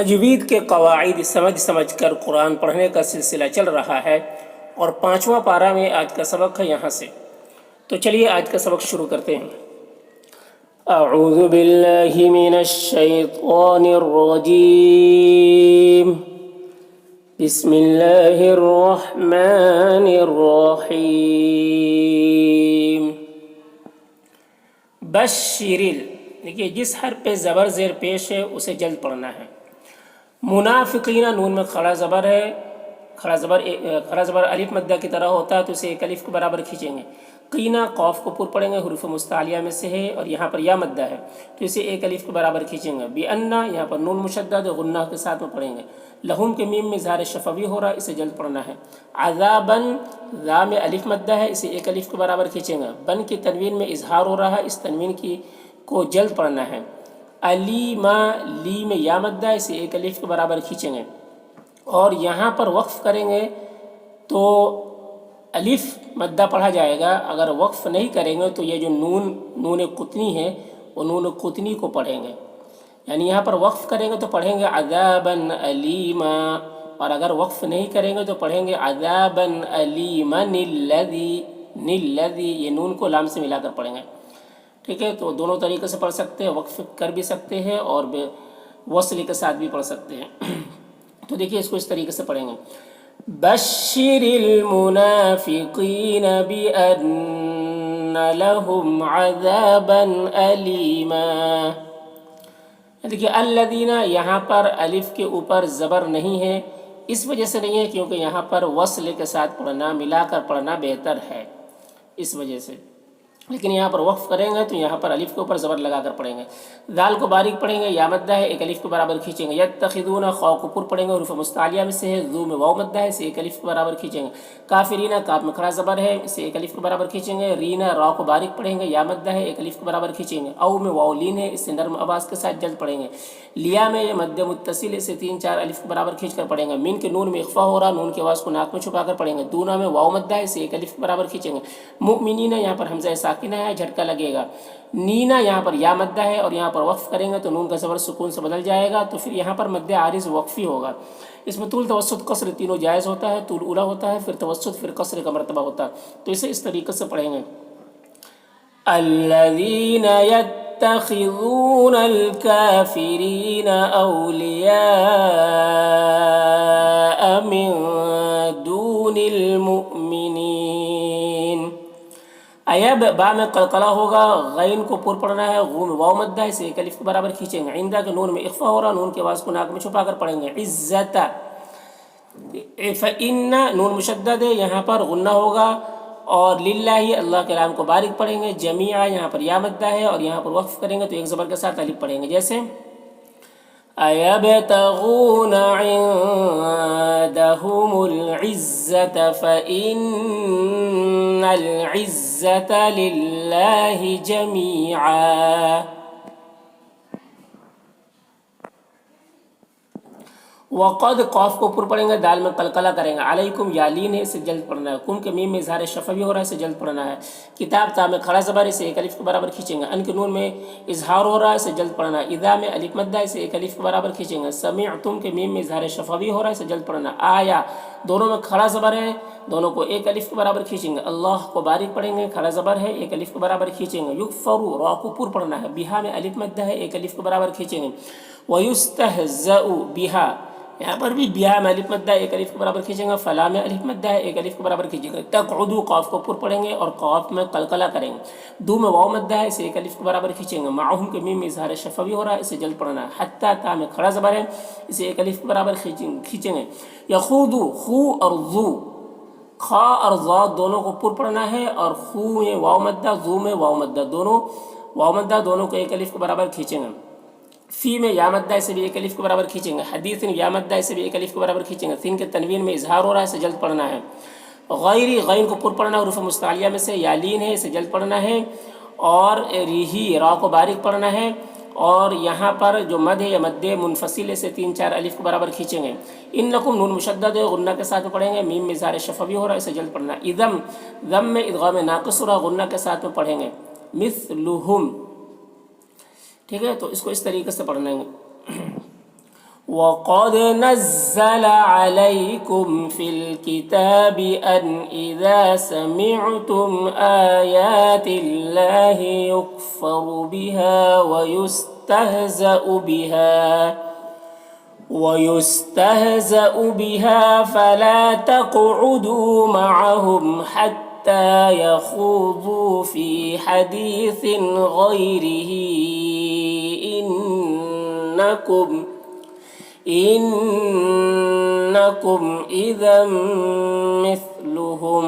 تجوید کے قواعد سمجھ کر قرآن پڑھنے کا سلسلہ چل رہا ہے اور 5واں پارہ میں آج کا سبق ہے یہاں سے۔ تو چلیے آج کا سبق شروع کرتے ہیں۔ اعوذ باللہ من الشیطان الرجیم، بسم اللہ الرحمن الرحیم۔ بشرل، دیکھیے جس حرف پہ زبر زیر پیش ہے اسے جلد پڑھنا ہے۔ منافقین، نون میں کھڑا زبر ہے، کھڑا زبر الف مدہ کی طرح ہوتا ہے تو اسے ایک الف کے برابر کھینچیں گے۔ قینا، قوف کو پر پڑھیں گے، حروف مستعلیہ میں سے ہے اور یہاں پر یا مدہ ہے تو اسے ایک الف کے برابر کھینچیں گے۔ بِأَنَّ، یہاں پر نون مشدد غنہ کے ساتھ میں پڑھیں گے۔ لہم کے میم میں اظہار شفوی ہو رہا ہے، اسے جلد پڑھنا ہے۔ عذاباً، ذا میں الف مدہ ہے، اسے ایک الف کے برابر کھینچیں گے۔ بن کی تنوین میں اظہار ہو رہا ہے، اس تنوین کو جلد پڑھنا ہے۔ علیما، لی میں یا مدہ ہے، اسے ایک الف کے برابر کھینچیں گے اور یہاں پر وقف کریں گے تو الف مدہ پڑھا جائے گا۔ اگر وقف نہیں کریں گے تو یہ جو نون قطنی ہے وہ نون قطنی کو پڑھیں گے، یعنی یہاں پر وقف کریں گے تو پڑھیں گے عذاباً علیما، اور اگر وقف نہیں کریں گے تو پڑھیں گے عذاباً علیما الذی، یہ نون کو لام سے ملا کر پڑھیں گے۔ ٹھیک ہے، تو دونوں طریقے سے پڑھ سکتے ہیں، وقف کر بھی سکتے ہیں اور وصل کے ساتھ بھی پڑھ سکتے ہیں۔ تو دیکھیے اس کو اس طریقے سے پڑھیں گے۔ بشر المنافقین بأن لهم عذابا علیما۔ دیکھیے الذین، یہاں پر الف کے اوپر زبر نہیں ہے، اس وجہ سے نہیں ہے کیونکہ یہاں پر وصل کے ساتھ پڑھنا، ملا کر پڑھنا بہتر ہے، اس وجہ سے۔ لیکن یہاں پر وقف کریں گے تو یہاں پر الف کے اوپر زبر لگا کر پڑھیں گے۔ دال کو باریک پڑھیں گے، یا مدہ ہے، ایک الف کے برابر کھینچیں گے۔ یتخذون، خاء کو پر پڑھیں گے، حروف مستعلیہ میں سے ہے، ذو میں واو مدہ ہے، اسے ایک الف کے برابر کھینچیں گے۔ کافرین، کاف میں کھڑا زبر ہے، اسے ایک الف کے برابر کھینچیں گے۔ رینا، را کو باریک پڑھیں گے، یا مدہ ہے، ایک الف کے برابر کھینچیں گے۔ او میں واو لین ہے، اسے نرم آواز کے ساتھ جلد پڑھیں گے۔ لیا میں یہ مد متصل، اسے 3-4 الف کے برابر کھینچ کر پڑھیں گے۔ مین کے نون میں اخفا ہو رہا، نون کی آواز کو ناک میں چھپا کر پڑھیں گے۔ دونا میں واو مدہ ہے، اسے ایک الف کے برابر کھینچیں گے۔ مؤمنین، یہاں پر حمزہ ساکنہ ہے، جھٹکا لگے گا۔ نینا، یہاں پر یا مدہ ہے اور یہاں پر وقف کریں گے تو نون کا زبر سکون سے بدل جائے گا، تو پھر یہاں پر مد عارض وقفی ہوگا۔ اس میں طول، توسط، قصر تینوں جائز ہوتا ہے۔ طول اولا ہوتا ہے، پھر توسط، پھر قصر کا مرتبہ ہوتا ہے، تو اسے اس طریقے سے پڑھیں گے۔ الذین یتخذون الکافرین اولیاء من دون المؤمنین۔ ایب، با میں قلقلہ ہوگا، غین کو پر پڑھنا ہے، غو میں واو مدہ ہے، اسے ایک الف کے برابر کھینچیں گے۔ عندہ کے نون میں اخفا ہو رہا، نون کی آواز کو ناک میں چھپا کر پڑھیں گے۔ عزت، فإن، نون مشدد ہے، یہاں پر غنہ ہوگا اور للہ، اللہ کے نام کو باریک پڑھیں گے۔ جمیعہ، یہاں پر یا مدہ ہے اور یہاں پر وقف کریں گے تو ایک زبر کے ساتھ الف پڑھیں گے، جیسے أَيَبْتَغُونَ عِندَهُمُ الْعِزَّةَ فَإِنَّ الْعِزَّةَ لِلَّهِ جَمِيعًا۔ وقد، قاف کو پر پڑھیں گے، دال میں قلقلہ کریں گے۔ علیکم، یا لین ہے، اسے جلد پڑھنا ہے۔ کم کے میم میں اظہار شفوی ہو رہا ہے، اسے جلد پڑھنا ہے۔ کتاب، تا میں کھڑا زبر، اسے ایک الف کے برابر کھینچیں گے۔ ان کے نون میں اظہار ہو رہا ہے، اسے جلد پڑھنا ہے۔ اذا میں الف مدہ ہے، اسے ایک الف کے برابر کھینچیں گے۔ سمعتم کے میم میں اظہار شفوی ہو رہا ہے، اسے جلد پڑھنا ہے۔ آیا، دونوں میں کھڑا زبر ہے، دونوں کو ایک الف کے برابر کھینچیں گے۔ اللہ کو باریک پڑھیں گے، کھڑا زبر ہے، ایک الف کے برابر کھینچیں گے۔ یکفرو، را کو پر پڑھنا ہے، بہا میں الف مدہ ہے، ایک الف کے برابر کھینچیں گے۔ ویستہزأ بہا، یہاں پر بھی بیہا میں الف مدہ ہے، ایک الف کے برابر کھینچیں گے۔ فلا میں الف مدہ ہے، ایک الف کے برابر کھینچیں گے۔ تقعدو، قاف کو پر پڑھیں گے اور قاف میں قلقلہ کریں گے۔ دو میں واو مدہ ہے، اسے ایک الف کے برابر کھینچیں گے۔ معہم کے میم میں اظہار شفوی ہو رہا ہے، اسے جلد پڑھنا ہے۔ حتی، تا میں کھڑا زبر ہے، اسے ایک الف کے برابر کھینچیں گے۔ یخوضو، خو اور ذو، خا اور ذا دونوں کو پر پڑھنا ہے اور خو میں واو مدہ، ذو میں واو مدہ، دونوں واو مدہ دونوں کو ایک الف کے برابر کھینچیں گے۔ فی میں یا مدہ، اسے بھی ایک الف کے برابر کھینچیں گے۔ حدیث یا مدہ، اسے بھی ایک الف کے برابر کھینچیں گے۔ سین کے تنوین میں اظہار ہو رہا ہے، اسے جلد پڑھنا ہے۔ غیری، غین کو پر پڑھنا، حروف مستعلیہ میں سے، یا لین ہے، اسے جلد پڑھنا ہے۔ اور ریہی، را کو باریک پڑھنا ہے اور یہاں پر جو مد ہے یا مد منفصل ہے، اسے 3-4 الف کے برابر کھینچیں گے۔ انکم، نون مشدد ہے، غنہ کے ساتھ میں پڑھیں گے۔ میم میں اظہار شفوی ہو رہا ہے، اسے جلد پڑھنا ہے۔ ادم، ضم میں ادغام ناقص ہو رہا، غنہ کے ساتھ میں پڑھیں گے۔ مثلہم، ٹھیک ہے، تو اس کو اس طریقے سے پڑھنا ہے۔ وقد نزل عليكم في الكتاب أن إذا سمعتم آيات الله يكفر بها ويستهزأ بها فلا تقعدوا معهم حتى يخوضوا في حديث غيره إنكم إذا مثلهم.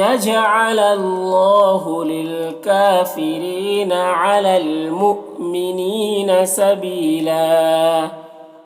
يجعل الله للكافرين على المؤمنين سبيلا.